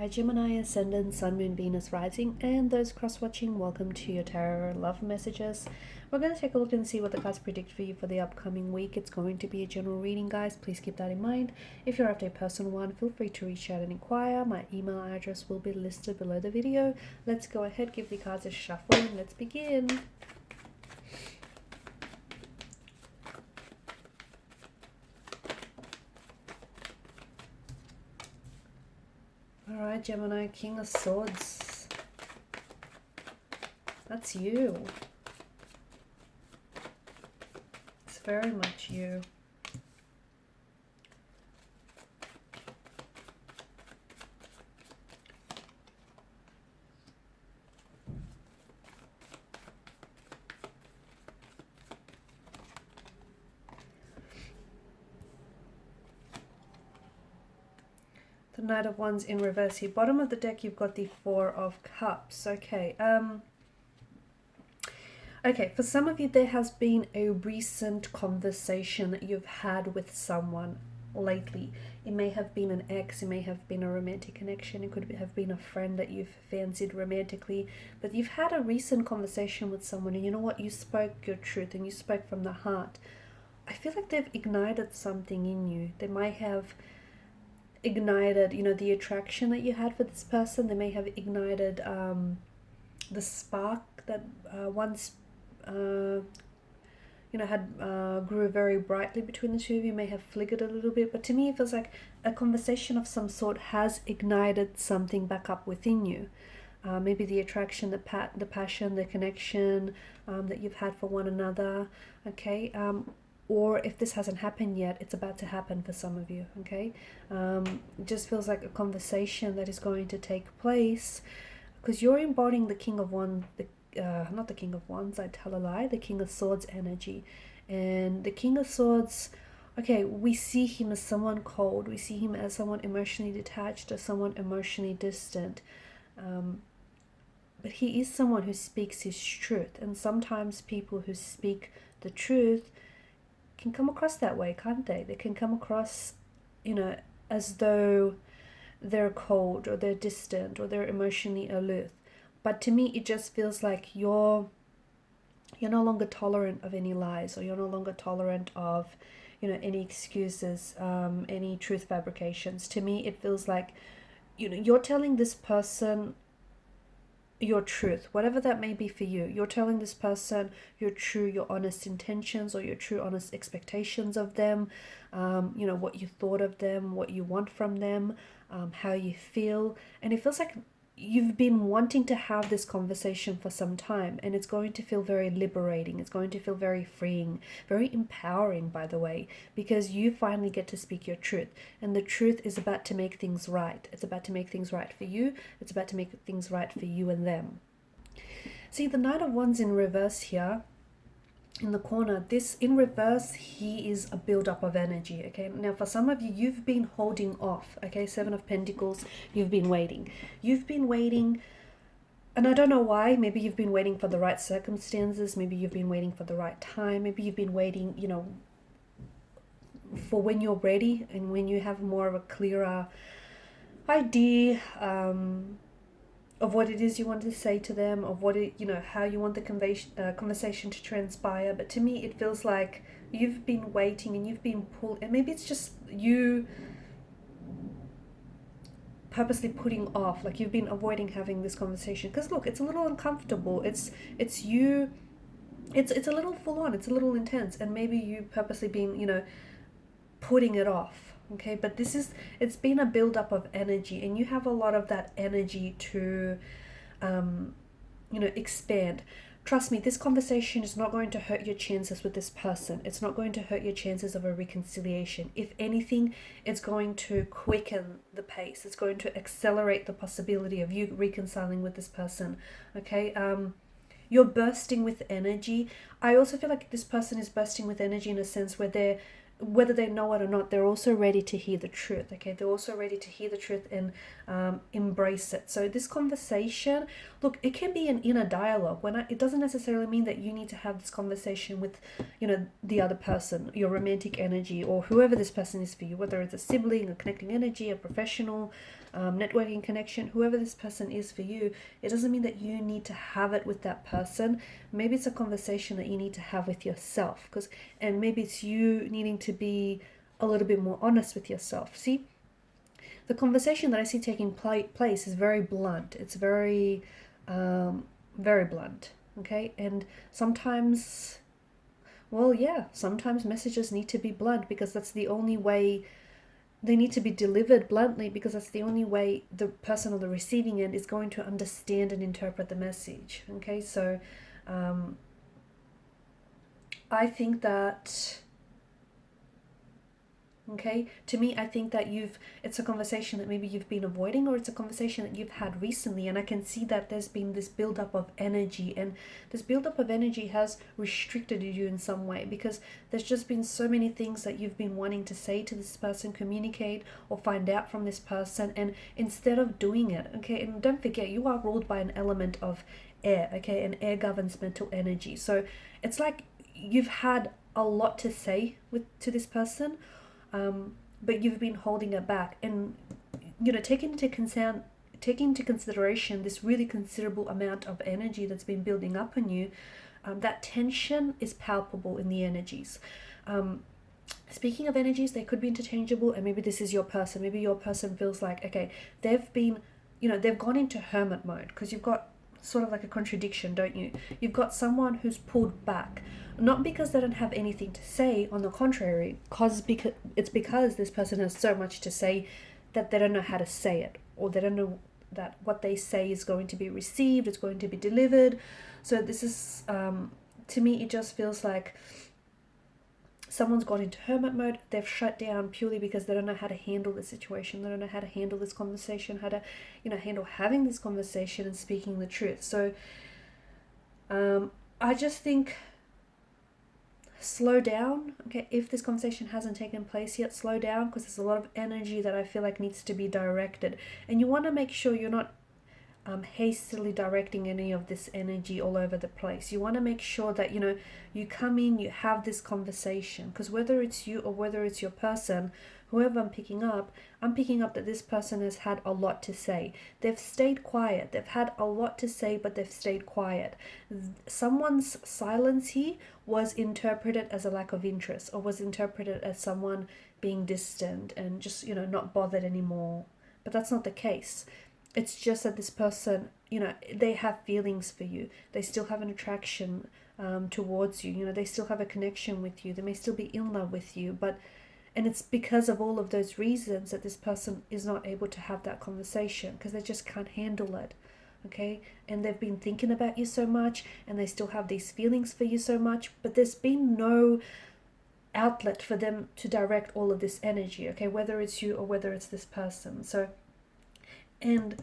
Hi Gemini, Ascendant, Sun, Moon, Venus, Rising, and those cross-watching, welcome to your tarot love messages. We're going to take a look and see what the cards predict for you for the upcoming week. It's going to be a general reading, guys. Please keep that in mind. If you're after a personal one, feel free to reach out and inquire. My email address will be listed below the video. Let's go ahead, give the cards a shuffle, and let's begin. Alright, Gemini, King of Swords. That's you. It's very much you. The Knight of Wands in reverse here. Bottom of the deck, you've got the Four of Cups. Okay. Okay, for some of you, there has been a recent conversation that you've had with someone lately. It may have been an ex, it may have been a romantic connection, it could have been a friend that you've fancied romantically, but you've had a recent conversation with someone, and you know what? You spoke your truth and you spoke from the heart. I feel like they've ignited something in you. They might have ignited, you know, the attraction that you had for this person. They may have ignited the spark that once you know, had grew very brightly between the two of you. May have flickered a little bit, but to me it feels like a conversation of some sort has ignited something back up within you. Maybe the attraction, the passion, the connection that you've had for one another. Okay. Or if this hasn't happened yet, it's about to happen for some of you, okay? It just feels like a conversation that is going to take place, because you're embodying the King of Wands, not the King of Wands, I tell a lie, the King of Swords energy. And the King of Swords, okay, we see him as someone cold, we see him as someone emotionally detached, or someone emotionally distant. But he is someone who speaks his truth, and sometimes people who speak the truth can come across that way, can't they? They can come across, you know, as though they're cold or they're distant or they're emotionally aloof. But to me, it just feels like you're no longer tolerant of any lies, or you're no longer tolerant of, you know, any excuses, any truth fabrications. To me, it feels like, you know, you're telling this person your truth, whatever that may be for you. You're telling this person your true, your honest intentions, or your true, honest expectations of them, you know, what you thought of them, what you want from them, how you feel. And it feels like you've been wanting to have this conversation for some time, and it's going to feel very liberating. It's going to feel very freeing, very empowering, by the way, because you finally get to speak your truth. And the truth is about to make things right. It's about to make things right for you. It's about to make things right for you and them. See, the Knight of Wands in reverse here, in the corner, this in reverse, he is a build-up of energy. Okay, now for some of you, you've been holding off. Okay, Seven of Pentacles, you've been waiting, and I don't know why. Maybe you've been waiting for the right circumstances, maybe you've been waiting for the right time, maybe you've been waiting, you know, for when you're ready and when you have more of a clearer idea of what it is you want to say to them, of what it, you know, how you want the conversation to transpire. But to me, it feels like you've been waiting and you've been pulled, and maybe it's just you purposely putting off, like you've been avoiding having this conversation. Because look, it's a little uncomfortable. It's you. It's a little full on. It's a little intense, and maybe you purposely been, you know, putting it off. Okay, but it's been a build-up of energy, and you have a lot of that energy to, you know, expand. Trust me, this conversation is not going to hurt your chances with this person. It's not going to hurt your chances of a reconciliation. If anything, it's going to quicken the pace. It's going to accelerate the possibility of you reconciling with this person. Okay, you're bursting with energy. I also feel like this person is bursting with energy in a sense where whether they know it or not, they're also ready to hear the truth. Okay, they're also ready to hear the truth and embrace it. So this conversation, look, it can be an inner dialogue. It doesn't necessarily mean that you need to have this conversation with, you know, the other person, your romantic energy, or whoever this person is for you, whether it's a sibling, a connecting energy, a professional, networking connection, whoever this person is for you, it doesn't mean that you need to have it with that person. Maybe it's a conversation that you need to have with yourself, and maybe it's you needing to be a little bit more honest with yourself. See, the conversation that I see taking place is very blunt. It's very, very blunt. Okay, and sometimes, well, yeah, sometimes messages need to be blunt because that's the only way. They need to be delivered bluntly because that's the only way the person on the receiving end is going to understand and interpret the message. Okay, so I think that, okay, to me, I think that it's a conversation that maybe you've been avoiding, or it's a conversation that you've had recently, and I can see that there's been this buildup of energy, and this buildup of energy has restricted you in some way because there's just been so many things that you've been wanting to say to this person, communicate or find out from this person, and instead of doing it, okay, and don't forget, you are ruled by an element of air, okay, and air governs mental energy, so it's like you've had a lot to say to this person, but you've been holding it back, and taking into consideration this really considerable amount of energy that's been building up on you, that tension is palpable in the energies. Speaking of energies, they could be interchangeable, and maybe this is your person. Maybe your person feels like, okay, they've gone into hermit mode, because you've got sort of like a contradiction, don't you? You've got someone who's pulled back, not because they don't have anything to say, on the contrary, because this person has so much to say that they don't know how to say it, or they don't know that what they say is going to be received, it's going to be delivered. So this is, to me, it just feels like someone's gone into hermit mode. They've shut down purely because they don't know how to handle the situation. They don't know how to handle this conversation, how to, handle having this conversation and speaking the truth. So I just think, slow down. Okay, if this conversation hasn't taken place yet, slow down, because there's a lot of energy that I feel like needs to be directed, and you want to make sure you're not hastily directing any of this energy all over the place. You want to make sure that you come in, you have this conversation, because whether it's you or whether it's your person, whoever I'm picking up that this person has had a lot to say. They've stayed quiet. They've had a lot to say, but they've stayed quiet. Someone's silence here was interpreted as a lack of interest, or was interpreted as someone being distant and just not bothered anymore. But that's not the case. It's just that this person, they have feelings for you. They still have an attraction towards you. They still have a connection with you. They may still be in love with you. And it's because of all of those reasons that this person is not able to have that conversation, because they just can't handle it. Okay? And they've been thinking about you so much, and they still have these feelings for you so much, but there's been no outlet for them to direct all of this energy. Okay? Whether it's you or whether it's this person. And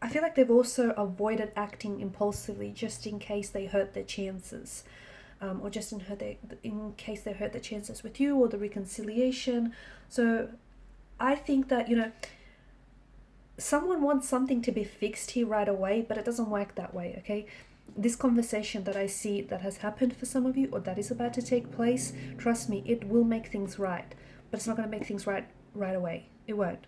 I feel like they've also avoided acting impulsively just in case they hurt their chances, or just in case they hurt their chances with you or the reconciliation. So I think that, someone wants something to be fixed here right away, but it doesn't work that way, okay? This conversation that I see that has happened for some of you, or that is about to take place, trust me, it will make things right, but it's not going to make things right away. It won't.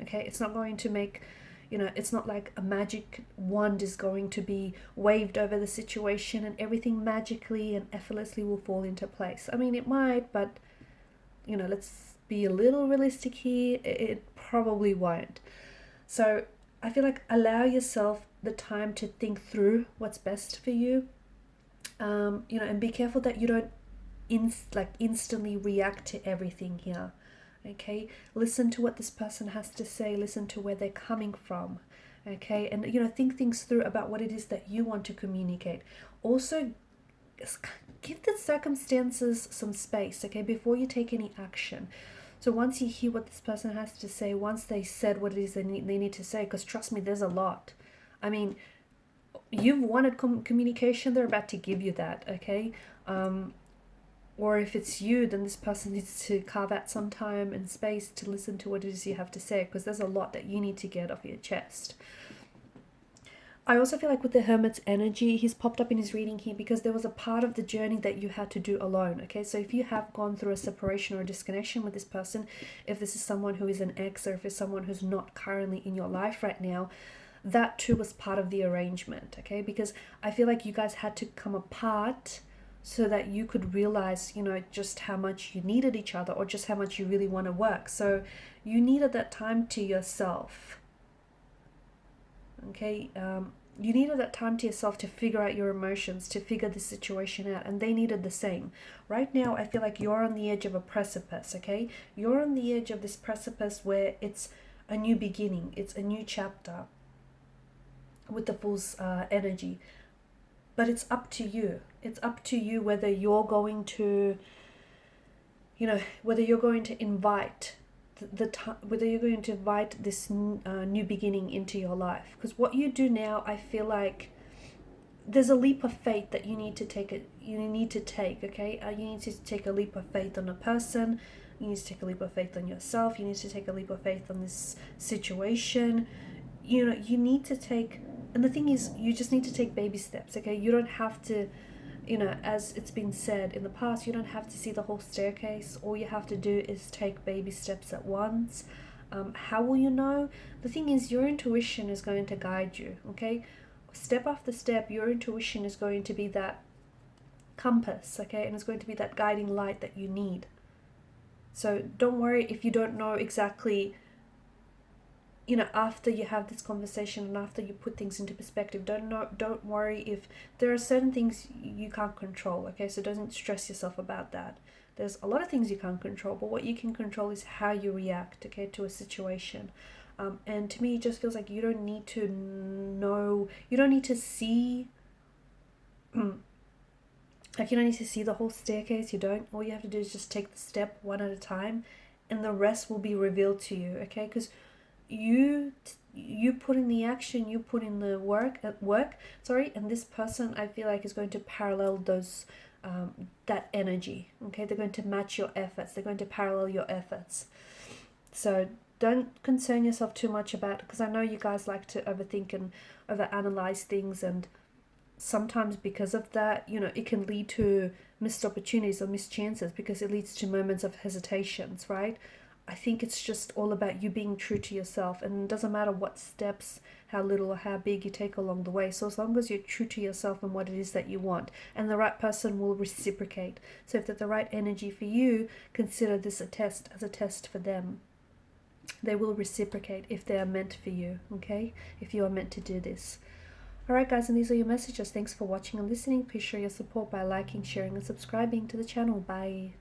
Okay, it's not going to make, it's not like a magic wand is going to be waved over the situation and everything magically and effortlessly will fall into place. I mean, it might, but, let's be a little realistic here. It probably won't. So I feel like allow yourself the time to think through what's best for you, and be careful that you don't instantly react to everything here. Okay, listen to what this person has to say, listen to where they're coming from, okay, and think things through about what it is that you want to communicate. Also, give the circumstances some space, okay, before you take any action. So once you hear what this person has to say, once they said what it is they need to say, because trust me, there's a lot. I mean, you've wanted communication, they're about to give you that, okay? Or if it's you, then this person needs to carve out some time and space to listen to what it is you have to say, because there's a lot that you need to get off your chest. I also feel like with the Hermit's energy, he's popped up in his reading here because there was a part of the journey that you had to do alone, okay? So if you have gone through a separation or a disconnection with this person, if this is someone who is an ex or if it's someone who's not currently in your life right now, that too was part of the arrangement, okay? Because I feel like you guys had to come apart so that you could realize, you know, just how much you needed each other or just how much you really want to work. So you needed that time to yourself, okay? You needed that time to yourself to figure out your emotions, to figure the situation out, and they needed the same. Right now, I feel like you're on the edge of a precipice, okay? You're on the edge of this precipice where it's a new beginning, it's a new chapter with the Fool's energy. But it's up to you. It's up to you whether you're going to, you know, whether you're going to invite whether you're going to invite this new beginning into your life. Because what you do now, I feel like there's a leap of faith that you need to take. Okay? You need to take a leap of faith on a person. You need to take a leap of faith on yourself. You need to take a leap of faith on this situation. You know, you need to take, and the thing is, you just need to take baby steps, okay? You don't have to, you know, as it's been said in the past, you don't have to see the whole staircase. All you have to do is take baby steps at once. How will you know? The thing is, your intuition is going to guide you, okay? Step after step, your intuition is going to be that compass, okay? And it's going to be that guiding light that you need. So don't worry if you don't know exactly, you know, after you have this conversation and after you put things into perspective. Don't worry if there are certain things you can't control, okay? So don't stress yourself about that. There's a lot of things you can't control, but what you can control is how you react, okay, to a situation. And to me, it just feels like you don't need to know, you don't need to see, like you don't need to see the whole staircase. You don't. All you have to do is just take the step one at a time, and the rest will be revealed to you, okay? Because you put in the action, you put in the work, and this person, I feel like, is going to parallel those that energy, okay? They're going to match your efforts, they're going to parallel your efforts. So don't concern yourself too much about, because I know you guys like to overthink and overanalyze things, and sometimes because of that, you know, it can lead to missed opportunities or missed chances because it leads to moments of hesitations, right? I think it's just all about you being true to yourself, and it doesn't matter what steps, how little or how big you take along the way. So as long as you're true to yourself and what it is that you want, and the right person will reciprocate. So if they're the right energy for you, consider this as a test for them. They will reciprocate if they are meant for you, okay? If you are meant to do this. Alright guys, and these are your messages. Thanks for watching and listening. Please show your support by liking, sharing and subscribing to the channel. Bye.